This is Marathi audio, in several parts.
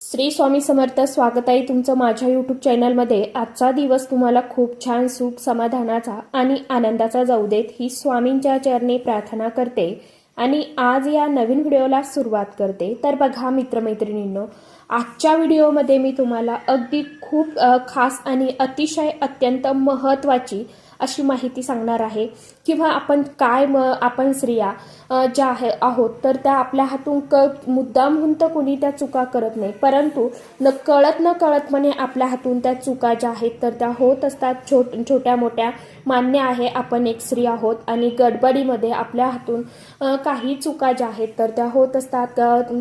श्री स्वामी समर्थ. स्वागत आहे तुमचं माझ्या यूट्यूब चॅनलमध्ये. आजचा दिवस तुम्हाला खूप छान सुख समाधानाचा आणि आनंदाचा जाऊ देत ही स्वामींच्या चरणी प्रार्थना करते आणि आज या नवीन व्हिडिओला सुरुवात करते. तर बघा मित्रमैत्रिणींनो, आजच्या व्हिडिओमध्ये मी तुम्हाला अगदी खूप खास आणि अतिशय अत्यंत महत्त्वाची अशी माहिती सांगणार आहे. किंवा आपण स्त्रिया ज्या आहोत तर त्या आपल्या हातून मुद्दामहून तर कुणी त्या चुका करत नाही, परंतु नकळतपणे आपल्या हातून त्या चुका ज्या आहेत तर त्या होत असतात. छोट्या मोठ्या मान्य आहे, आपण एक स्त्री आहोत आणि गडबडीमध्ये आपल्या हातून काही चुका ज्या आहेत तर त्या होत असतात.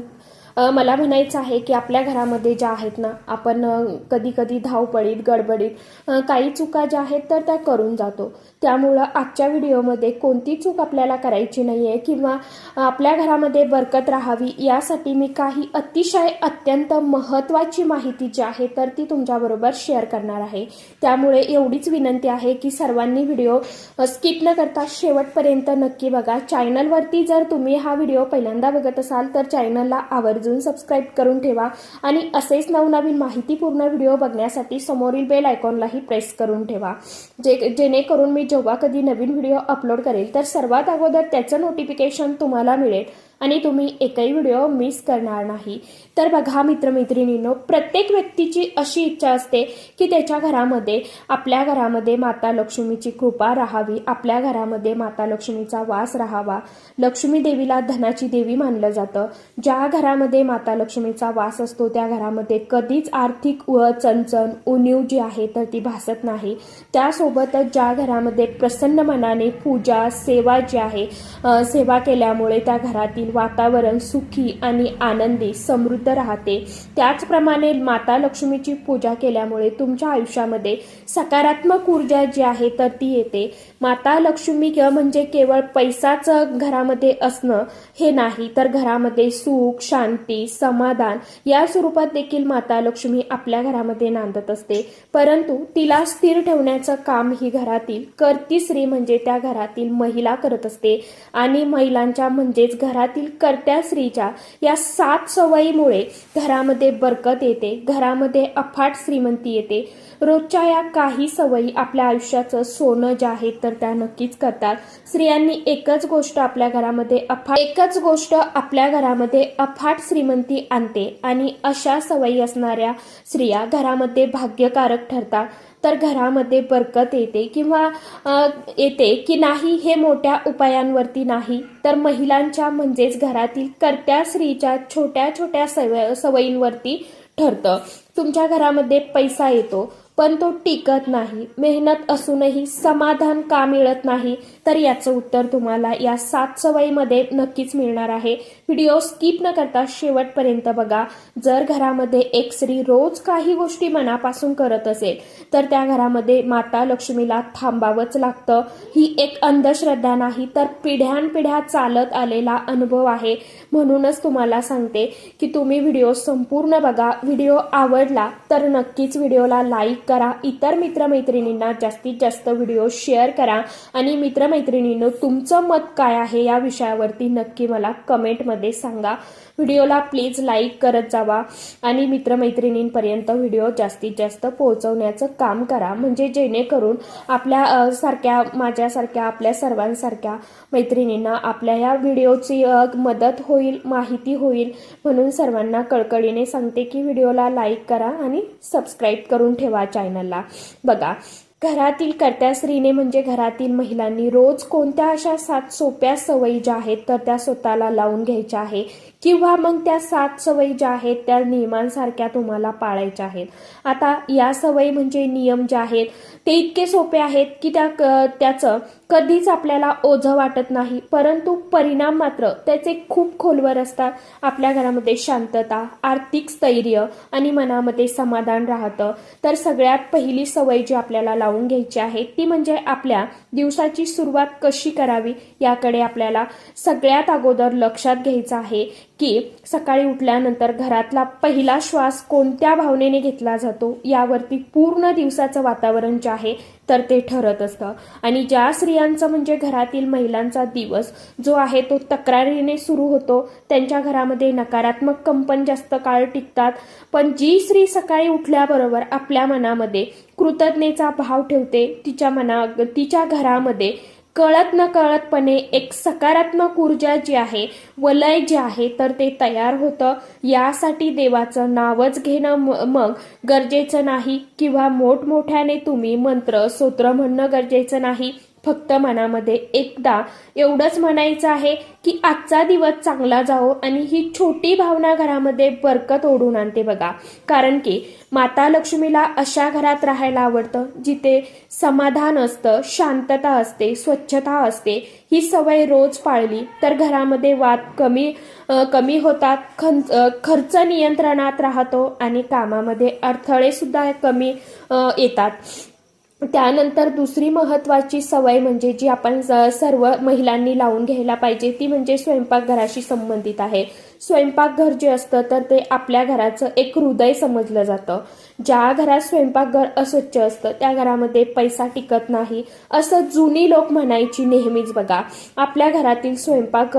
मला म्हणायचं आहे की आपल्या घरामध्ये ज्या आहेत ना, आपण कधी कधी धावपळीत गडबडीत काही चुका ज्या आहेत तर त्या करून जातो. त्यामुळं आजच्या व्हिडिओमध्ये कोणती चूक आपल्याला करायची नाही आहे किंवा आपल्या घरामध्ये बरकत राहावी यासाठी मी काही अतिशय अत्यंत महत्त्वाची माहिती जी आहे तर ती तुमच्याबरोबर शेअर करणार आहे. त्यामुळे एवढीच विनंती आहे की सर्वांनी व्हिडिओ स्किप न करता शेवटपर्यंत नक्की बघा. चॅनलवरती जर तुम्ही हा व्हिडिओ पहिल्यांदा बघत असाल तर चॅनलला आवर्जून सबस्क्राईब करून ठेवा आणि असेच नवनवीन माहितीपूर्ण व्हिडिओ बघण्यासाठी समोरील बेल आयकॉनलाही प्रेस करून ठेवा, जेणेकरून मी जेव्हा कधी नवीन व्हिडिओ अपलोड करेल तर सर्वात अगोदर त्याचं नोटिफिकेशन तुम्हाला मिळेल आणि तुम्ही एकही व्हिडिओ मिस करणार नाही. तर बघा मित्रमैत्रिणींनो, प्रत्येक व्यक्तीची अशी इच्छा असते की त्याच्या घरामध्ये आपल्या घरामध्ये माता लक्ष्मीची कृपा राहावी, आपल्या घरामध्ये माता लक्ष्मीचा वास राहावा. लक्ष्मी देवीला धनाची देवी मानलं जातं. ज्या घरामध्ये माता लक्ष्मीचा वास असतो त्या घरामध्ये कधीच आर्थिक चणचण उणीव जी आहे तर ती भासत नाही. त्यासोबतच ज्या घरामध्ये प्रसन्न मनाने पूजा सेवा जी आहे सेवा केल्यामुळे त्या घरातील वातावरण सुखी आणि आनंदी समृद्ध राहते. त्याचप्रमाणे माता लक्ष्मीची पूजा केल्यामुळे तुमच्या आयुष्यामध्ये सकारात्मक ऊर्जा जी आहे तर ती येते. माता लक्ष्मी म्हणजे केवळ पैसाच घरामध्ये असणं हे नाही, तर घरामध्ये सुख शांती समाधान या स्वरूपात देखील माता लक्ष्मी आपल्या घरामध्ये नांदत असते. परंतु तिला स्थिर ठेवण्याचं काम ही घरातील कर्ती स्त्री म्हणजे त्या घरातील महिला करत असते. आणि महिलांच्या म्हणजेच घरातील कर्त्या स्त्रीच्या या 7 सवयीमुळे घरामध्ये बरकत येते, घरामध्ये अफाट श्रीमंती येते. रोजच्या या काही सवयी आपल्या आयुष्याचं सोनं जे आहे तर त्या नक्कीच करतात. स्त्रियांनी एकच गोष्ट आपल्या घरामध्ये अफाट श्रीमंती आणते आणि अशा सवयी असणाऱ्या स्त्रिया घरामध्ये भाग्यकारक ठरतात. तर घरामध्ये बरकत येते किंवा येते की नाही हे मोठ्या उपायांवरती नाही, तर महिलांच्या म्हणजेच घरातील कर्त्या स्त्रीच्या छोट्या छोट्या सवयींवरती ठरतं. तुमच्या घरामध्ये पैसा येतो पण तो टिकत नाही, मेहनत असूनही समाधान का मिळत नाही, तर याचं उत्तर तुम्हाला या 7 सवयीमध्ये नक्कीच मिळणार आहे. व्हिडिओ स्किप न करता शेवटपर्यंत बघा. जर घरामध्ये एक स्त्री रोज काही गोष्टी मनापासून करत असेल तर त्या घरामध्ये माता लक्ष्मीला थांबावंच लागतं. ही एक अंधश्रद्धा नाही, तर पिढ्यानपिढ्या चालत आलेला अनुभव आहे. म्हणूनच तुम्हाला सांगते की तुम्ही व्हिडिओ संपूर्ण बघा. व्हिडिओ आवडला तर नक्कीच व्हिडिओला लाईक करा, इतर मित्रमैत्रिणींना जास्तीत जास्त व्हिडिओ शेअर करा आणि मित्रमैत्रिणींनो तुमचं मत काय आहे या विषयावरती नक्की मला कमेंटमध्ये सांगा. व्हिडिओला प्लीज लाईक करत जावा आणि मित्रमैत्रिणींपर्यंत व्हिडिओ जास्तीत जास्त पोहोचवण्याचं काम करा, म्हणजे जेणेकरून माझ्यासारख्या आपल्या सर्वांसारख्या मैत्रिणींना आपल्या या व्हिडिओची मदत होईल, माहिती होईल. म्हणून सर्वांना कळकळीने सांगते की व्हिडिओला लाईक करा आणि सबस्क्राईब करून ठेवा चॅनलला. बघा, घरातील कर्त्या स्त्रीने म्हणजे घरातील महिलांनी रोज कोणत्या अशा 7 सोप्या सवयी ज्या आहेत तर त्या स्वतःला लावून घ्यायच्या आहे किंवा मग त्या 7 सवयी ज्या आहेत त्या नियमांसारख्या तुम्हाला पाळायच्या आहेत. आता या सवयी म्हणजे नियम जे आहेत ते इतके सोपे आहेत की त्याचं कधीच आपल्याला ओझं वाटत नाही, परंतु परिणाम मात्र त्याचे खूप खोलवर असतात. आपल्या घरामध्ये शांतता, आर्थिक स्थैर्य आणि मनामध्ये समाधान राहतं. तर सगळ्यात पहिली सवय जी आपल्याला लावून घ्यायची आहे ती म्हणजे आपल्या दिवसाची सुरुवात कशी करावी याकडे आपल्याला सगळ्यात अगोदर लक्षात घ्यायचं आहे की सकाळी उठल्यानंतर घरातला पहिला श्वास कोणत्या भावनेने घेतला जातो यावरती पूर्ण दिवसाचं वातावरण जे आहे तर ते ठरत असतं. आणि ज्या स्त्रियांचं म्हणजे घरातील महिलांचा दिवस जो आहे तो तक्रारीने सुरू होतो, त्यांच्या घरामध्ये नकारात्मक कंपन जास्त काळ टिकतात. पण जी स्त्री सकाळी उठल्याबरोबर आपल्या मनामध्ये कृतज्ञतेचा भाव ठेवते, तिच्या घरामध्ये कळत न कळतपणे एक सकारात्मक ऊर्जा जी आहे, वलय जे आहे तर ते तयार होतं. यासाठी देवाचं नावच घेणं मग गरजेचं नाही, किंवा मोठमोठ्याने तुम्ही मंत्र स्तोत्र म्हणणं गरजेचं नाही. फक्त मनामध्ये एकदा एवढंच म्हणायचं आहे की आजचा दिवस चांगला जावो, आणि ही छोटी भावना घरामध्ये बरकत ओढून आणते बघा. कारण की माता लक्ष्मीला अशा घरात राहायला आवडतं जिथे समाधान असतं, शांतता असते, स्वच्छता असते. ही सवय रोज पाळली तर घरामध्ये वाद कमी होतात, खर्च नियंत्रणात राहतो आणि कामामध्ये अडथळे सुद्धा कमी येतात. त्यानंतर दुसरी महत्वाची सवय म्हणजे जी आपण सर्व महिलांनी लावून घ्यायला पाहिजे ती म्हणजे स्वयंपाकघराशी संबंधित आहे. स्वयंपाकघर जे असतं तर ते आपल्या घराचं एक हृदय समजलं जातं. ज्या घरात स्वयंपाकघर अस्वच्छ असतं त्या घरामध्ये पैसा टिकत नाही, असं जुनी लोक म्हणायची नेहमीच बघा. आपल्या घरातील स्वयंपाक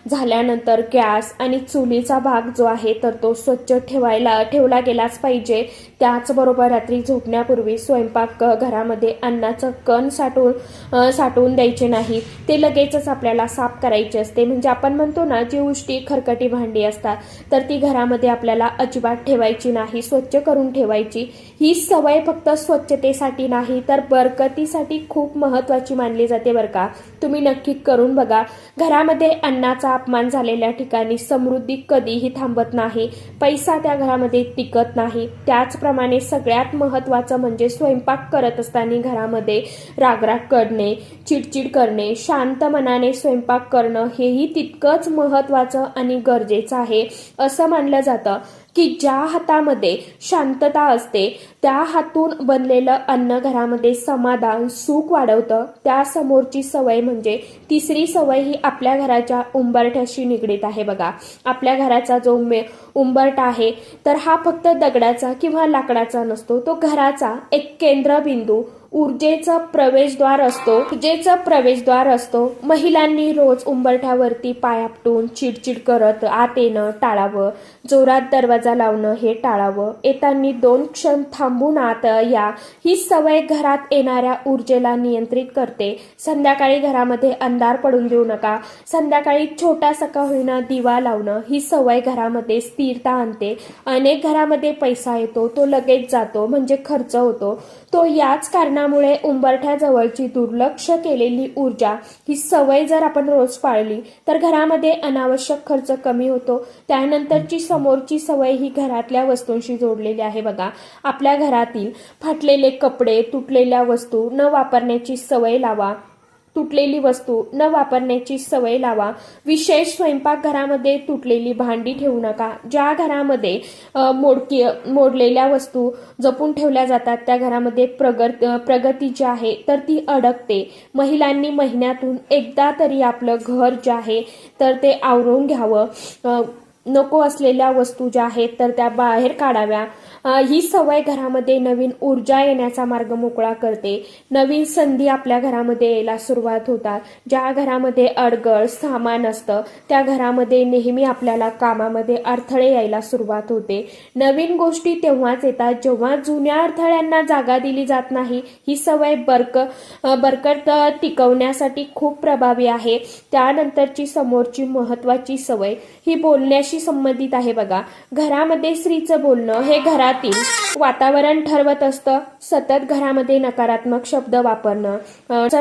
झाल्यानंतर गॅस आणि चुलीचा भाग जो आहे तर तो स्वच्छ ठेवला गेलाच पाहिजे. त्याचबरोबर रात्री झोपण्यापूर्वी स्वयंपाक घरामध्ये अन्नाचं कण साठवून द्यायचे नाही, ते लगेचच आपल्याला साफ करायचे असते. म्हणजे आपण म्हणतो ना, जी उष्टी खरकटी भांडी असतात तर ती घरामध्ये आपल्याला अजिबात ठेवायची नाही, स्वच्छ करून ठेवायची. ही सवय फक्त स्वच्छतेसाठी नाही तर बरकतीसाठी खूप महत्वाची मानली जाते बरं का. तुम्ही नक्की करून बघा. घरामध्ये अन्नाचा अपमान झालेल्या ठिकाणी समृद्धी कधीही थांबत नाही, पैसा त्या घरामध्ये टिकत नाही. त्याचप्रमाणे सगळ्यात महत्वाचं म्हणजे स्वयंपाक करत असताना घरामध्ये रागराग करणे, चिडचिड करणे, शांत मनाने स्वयंपाक करणं हेही तितकंच महत्वाचं आणि गरजेचं आहे. असं मानलं जातं की ज्या हातामध्ये शांतता असते त्या हातून बनलेलं अन्न घरामध्ये समाधान सुख वाढवतं. त्या समोरची सवय म्हणजे तिसरी सवय ही आपल्या घराच्या उंबरठ्याशी निगडीत आहे बघा. आपल्या घराचा जो उंबरठा आहे तर हा फक्त दगडाचा किंवा लाकडाचा नसतो, तो घराचा एक केंद्रबिंदू, ऊर्जेचं प्रवेशद्वार असतो. महिलांनी रोज उंबरठ्यावरती पाय आपटून चिडचिड करत आत येणं टाळावं, जोरात दरवाजा लावणं हे टाळावं, येताना 2 क्षण थांबून आत या. ही सवय घरात येणाऱ्या ऊर्जेला नियंत्रित करते. संध्याकाळी घरामध्ये अंधार पडून देऊ नका. संध्याकाळी छोटासा का होईना दिवा लावणं ही सवय घरामध्ये स्थिरता आणते. अनेक घरामध्ये पैसा येतो, तो लगेच जातो, म्हणजे खर्च होतो तो. याच कारणामुळे उंबरठ्याजवळची दुर्लक्ष केलेली ऊर्जा ही सवय जर आपण रोज पाळली तर घरामध्ये अनावश्यक खर्च कमी होतो. त्यानंतरची समोरची सवय ही घरातल्या वस्तूंशी जोडलेली आहे बघा. आपल्या घरातील फाटलेले कपडे, तुटलेल्या वस्तू न वापरण्याची सवय लावा. विशेष स्वयंपाकघरामध्ये तुटलेली भांडी ठेवू नका. ज्या घरामध्ये मोडलेल्या वस्तू जपून ठेवल्या जातात त्या घरामध्ये प्रगती जी आहे तर ती अडकते. महिलांनी महिन्यातून एकदा तरी आपलं घर जे आहे तर ते आवरून घ्यावं. नको असलेल्या वस्तू ज्या आहेत तर त्या बाहेर काढाव्या. ही सवय घरामध्ये नवीन ऊर्जा येण्याचा मार्ग मोकळा करते. नवीन संधी आपल्या घरामध्ये यायला सुरुवात होतात. ज्या घरामध्ये अडगळ सामान असतं त्या घरामध्ये नेहमी आपल्याला कामामध्ये अडथळे यायला सुरुवात होते. नवीन गोष्टी तेव्हाच येतात जेव्हा जुन्या अडथळ्यांना जागा दिली जात नाही. ही सवय बरकत टिकवण्यासाठी खूप प्रभावी आहे. त्यानंतरची समोरची महत्वाची सवय ही बोलण्याशी संबंधित आहे बघा. घरामध्ये स्त्रीचं बोलणं हे घरातील वातावरण ठरवत असतं. सतत घरामध्ये नकारात्मक शब्द वापरणं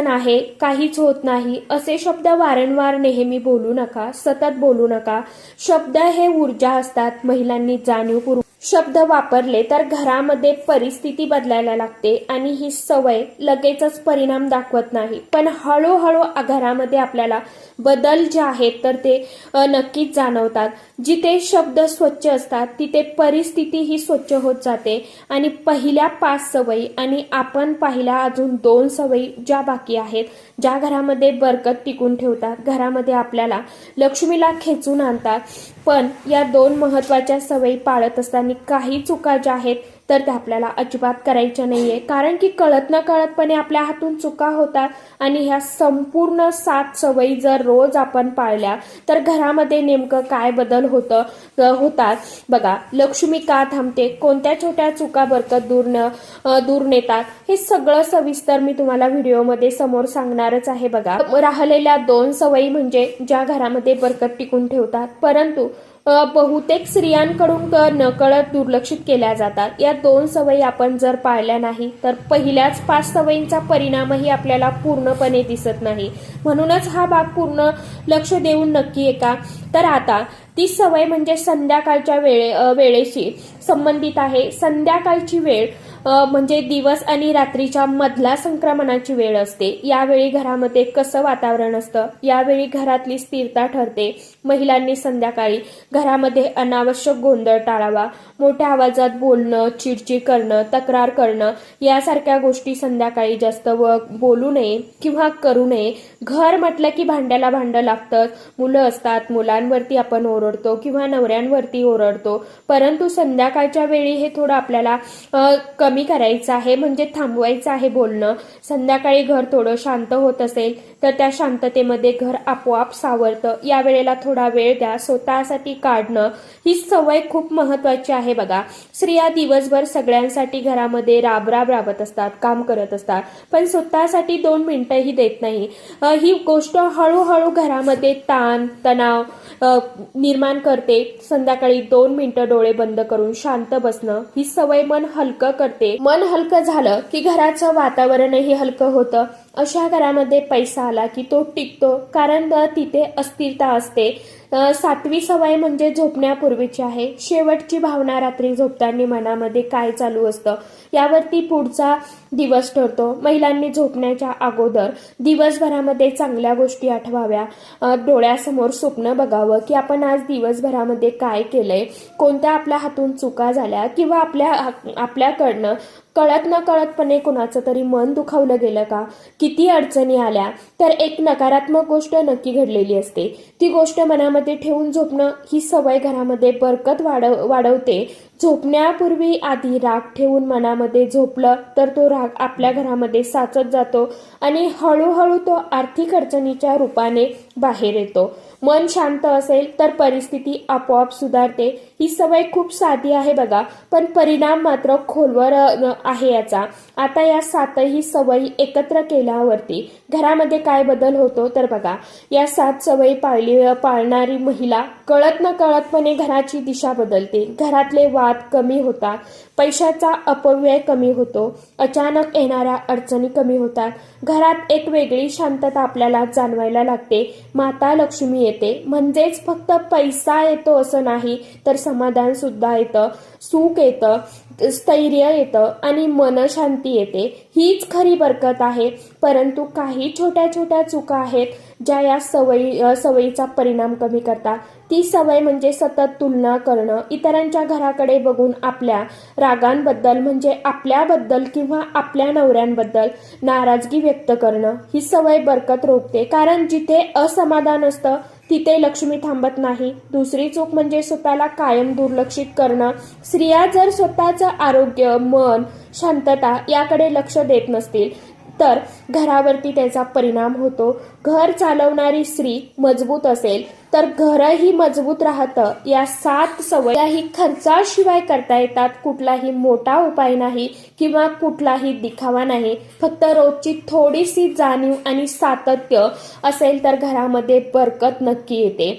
आहे, काहीच होत नाही असे शब्द वारंवार नेहमी बोलू नका, सतत बोलू नका. शब्द हे ऊर्जा असतात. महिलांनी जाणीवपूर्वक शब्द वापरले तर घरामध्ये परिस्थिती बदलायला लागते आणि ही सवय लगेचच परिणाम दाखवत नाही, पण हळूहळू घरामध्ये आपल्याला बदल जे आहेत तर ते नक्कीच जाणवतात. जिथे शब्द स्वच्छ असतात तिथे परिस्थिती ही स्वच्छ होत जाते. आणि पहिल्या 5 सवयी सवयी आणि आपण पाहिल्या अजून 2 सवयी ज्या बाकी आहेत, ज्या घरामध्ये बरकत टिकून ठेवतात, घरामध्ये आपल्याला लक्ष्मीला खेचून आणतात. पण या 2 महत्त्वाच्या सवयी पाळत असताना काही चुका ज्या आहेत तर त्या आपल्याला अजिबात करायच्या नाहीये, कारण की कळत न कळतपणे आपल्या हातून चुका होतात. आणि ह्या संपूर्ण 7 सवयी जर रोज आपण पाळल्या तर घरामध्ये नेमकं काय बदल होतात बघा. लक्ष्मी का थांबते, कोणत्या छोट्या चुका बरकत दूर नेतात, हे सगळं सविस्तर मी तुम्हाला व्हिडिओमध्ये समोर सांगणारच आहे बघा. राहिलेल्या 2 सवयी म्हणजे ज्या घरामध्ये बरकत टिकून ठेवतात परंतु बहुतेक स्त्रियांकडून नकळत दुर्लक्षित केल्या जातात. या 2 सवयी आपण जर पाळल्या नाही तर पहिल्याच 5 सवयींचा परिणामही आपल्याला पूर्णपणे दिसत नाही. म्हणूनच हा भाग पूर्ण लक्ष देऊन नक्की ऐका. तर आता ती सवय म्हणजे संध्याकाळच्या वेळेशी संबंधित आहे. संध्याकाळची वेळ म्हणजे दिवस आणि रात्रीच्या मधला संक्रमणाची वेळ असते. यावेळी घरामध्ये कसं वातावरण असतं, यावेळी घरातली स्थिरता ठरते. महिलांनी संध्याकाळी घरामध्ये अनावश्यक गोंधळ टाळावा. मोठ्या आवाजात बोलणं, चिडचिड करणं, तक्रार करणं यासारख्या गोष्टी संध्याकाळी जास्त बोलू नये किंवा करू नये. घर म्हटलं की भांड्याला भांडं लागतं. मुलं असतात, मुलांवरती आपण ओरडतो किंवा नवऱ्यांवरती ओरडतो. परंतु संध्याकाळच्या वेळी हे थोडं आपल्याला कमी करायचं आहे, म्हणजे थांबवायचं आहे बोलणं. संध्याकाळी घर थोडं शांत होत असेल तर त्या शांततेमध्ये घर आपोआप सावरतं. या वेळेला थोडा वेळ द्या, स्वतःसाठी काढणं ही सवय खूप महत्वाची आहे बघा. स्त्रिया दिवसभर सगळ्यांसाठी घरामध्ये राबत असतात, काम करत असतात, पण स्वतःसाठी 2 मिनिटंही देत नाही. ही गोष्ट हळूहळू घरामध्ये ताण तणाव निर्माण करते. संध्याकाळी 2 मिनिटं डोळे बंद करून शांत बसणं ही सवय मन हलकं करते. मन हलकं झालं की घराचं वातावरणही हलकं होतं. अशा घरामध्ये पैसा आला की तो टिकतो, कारण तिथे अस्थिरता असते. 7वी सवय म्हणजे झोपण्यापूर्वीची आहे. शेवटची भावना रात्री झोपताना मनामध्ये काय चालू असतं यावरती पुढचा दिवस ठरतो. महिलांनी झोपण्याच्या अगोदर दिवसभरामध्ये चांगल्या गोष्टी आठवाव्या. डोळ्यासमोर स्वप्न बघावं की आपण आज दिवसभरामध्ये काय केलंय, कोणत्या आपल्या हातून चुका झाल्या किंवा आपल्याकडनं कळत न कळतपणे कुणाचं तरी मन दुखावलं गेलं का, किती अडचणी आल्या तर एक नकारात्मक गोष्ट नक्की घडलेली असते. ती गोष्ट मनामध्ये ठेवून झोपणं ही सवय घरामध्ये बरकत वाढवते. झोपण्यापूर्वी आधी राग ठेवून मनामध्ये झोपलं तर तो राग आपल्या घरामध्ये साचत जातो आणि हळूहळू तो आर्थिक अडचणीच्या रूपाने बाहेर येतो. मन शांत असेल तर परिस्थिती आपोआप सुधारते. ही सवय खूप साधी आहे बघा, पण परिणाम मात्र खोलवर आहे याचा. आता या 7ही सवयी एकत्र केल्यावरती घरामध्ये काय बदल होतो तर बघा. या 7 सवयी पाळणारी महिला कळत न कळतपणे घराची दिशा बदलते. घरातले वाद कमी होतात, पैशाचा अपव्यय कमी होतो, अचानक येणाऱ्या अडचणी कमी होतात. घरात एक वेगळी शांतता आपल्याला जाणवायला लागते. माता लक्ष्मी येते, म्हणजेच फक्त पैसा येतो असं नाही तर समाधान सुद्धा येतं, सुख येतं, स्थैर्य येतं आणि मनशांती येते. हीच खरी बरकत आहे. परंतु काही छोट्या छोट्या चुका आहेत ज्या या सवयीचा परिणाम कमी करतात. ती सवय म्हणजे सतत तुलना करणं, इतरांच्या घराकडे बघून आपल्या रागांबद्दल म्हणजे आपल्याबद्दल किंवा आपल्या नवऱ्यांबद्दल नाराजगी व्यक्त करणं. ही सवय बरकत रोखते, कारण जिथे असमाधान असतं तिथे लक्ष्मी थांबत नाही. दुसरी चूक म्हणजे स्वतःला कायम दुर्लक्षित करणं. स्त्रिया जर स्वतःचं आरोग्य, मन, शांतता याकडे लक्ष देत नसतील तर घरावरती त्याचा परिणाम होतो. घर चालवणारी स्त्री मजबूत असेल तर घरही मजबूत राहतं. या 7 सवयी खर्चाशिवाय करता येतात. कुठलाही मोठा उपाय नाही किंवा कुठलाही दिखावा नाही. फक्त रोजची थोडीशी जाणीव आणि सातत्य असेल तर घरामध्ये बरकत नक्की येते.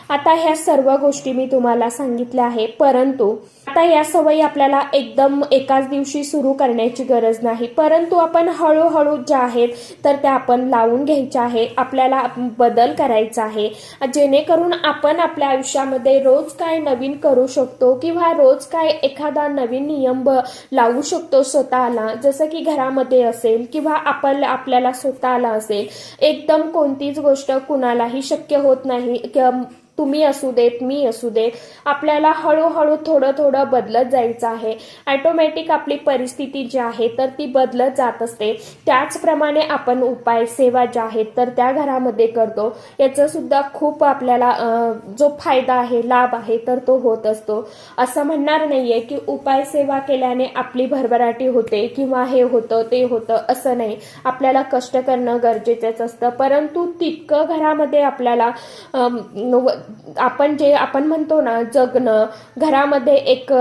आता ह्या सर्व गोष्टी मी तुम्हाला सांगितल्या आहे, परंतु आता या सवयी आपल्याला एकदम एकाच दिवशी सुरू करण्याची गरज नाही, परंतु आपण हळूहळू ज्या आहेत तर त्या आपण लावून घ्यायच्या आहे. आपल्याला बदल करायचा आहे, जेणेकरून आपण आपल्या आयुष्यामध्ये रोज काय नवीन करू शकतो किंवा रोज काय एखादा नवीन नियम लावू शकतो स्वतःला. जसं की घरामध्ये असेल किंवा आपल्याला स्वतःला असेल. एकदम कोणतीच गोष्ट कुणालाही शक्य होत नाही. तुम्ही असू देत, मी असू दे, आपल्याला हळूहळू थोडं थोडं बदलत जायचं आहे. ऑटोमॅटिक आपली परिस्थिती जी आहे तर ती बदलत जात असते. त्याचप्रमाणे आपण उपाय सेवा ज्या आहेत तर त्या घरामध्ये करतो. याचा सुद्धा खूप आपल्याला जो फायदा आहे, लाभ आहे तर तो होत असतो. असं म्हणणार नाहीये की उपाय सेवा केल्याने आपली भरभराटी होते किंवा हे होतं ते होतं, असं नाही. आपल्याला कष्ट करणं गरजेचंच असतं, परंतु तितकं घरामध्ये आपल्याला आपण म्हणतो ना, जगणं, घरामध्ये एक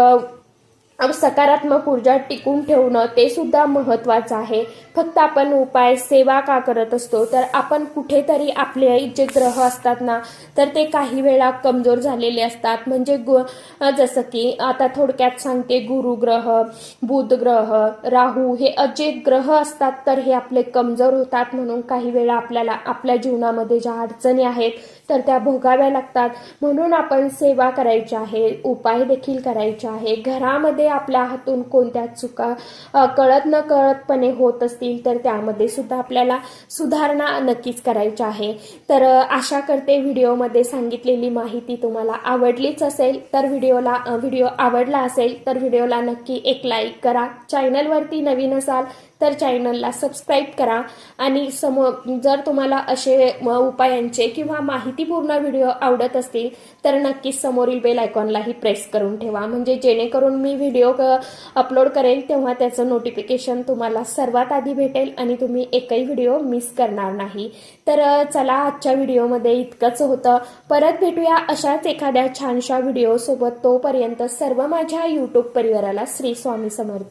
सकारात्मक ऊर्जा टिकून ठेवणं ते सुद्धा महत्वाचं आहे. फक्त आपण उपाय सेवा का करत असतो, तर आपण कुठेतरी आपले जे ग्रह असतात ना तर ते काही वेळा कमजोर झालेले असतात. म्हणजे जसं की आता थोडक्यात सांगते, गुरु ग्रह, बुध ग्रह, राहू हे जे ग्रह असतात तर हे आपले कमजोर होतात. म्हणून काही वेळा आपल्याला आपल्या जीवनामध्ये ज्या अडचणी आहेत तर त्या भोगाव्या लागतात. म्हणून आपण सेवा करायची आहे, उपाय देखील करायचे आहे. घरामध्ये आपल्या हातून कोणत्या चुका कळत न कळतपणे होत असतील तर त्यामध्ये सुद्धा आपल्याला सुधारणा नक्कीच करायची आहे. तर आशा करते व्हिडिओमध्ये सांगितलेली माहिती तुम्हाला आवडलीच असेल. तर व्हिडिओ आवडला असेल तर व्हिडिओला नक्की एक लाईक करा. चॅनलवरती नवीन असाल तर चॅनलला सबस्क्राईब करा. आणि जर तुम्हाला असे उपायांचे किंवा माहितीपूर्ण व्हिडिओ आवडत असतील तर नक्कीच समोरील बेल आयकॉनलाही प्रेस करून ठेवा, म्हणजे जेणेकरून मी व्हिडिओ अपलोड करेल तेव्हा त्याचं नोटिफिकेशन तुम्हाला सर्वात आधी भेटेल आणि तुम्ही एकही व्हिडिओ मिस करणार नाही. तर चला, आजच्या व्हिडिओमध्ये इतकंच होतं. परत भेटूया अशाच एखाद्या छानशा व्हिडिओ सोबत. तोपर्यंत सर्व माझ्या यूट्यूब परिवाराला श्री स्वामी समर्थ.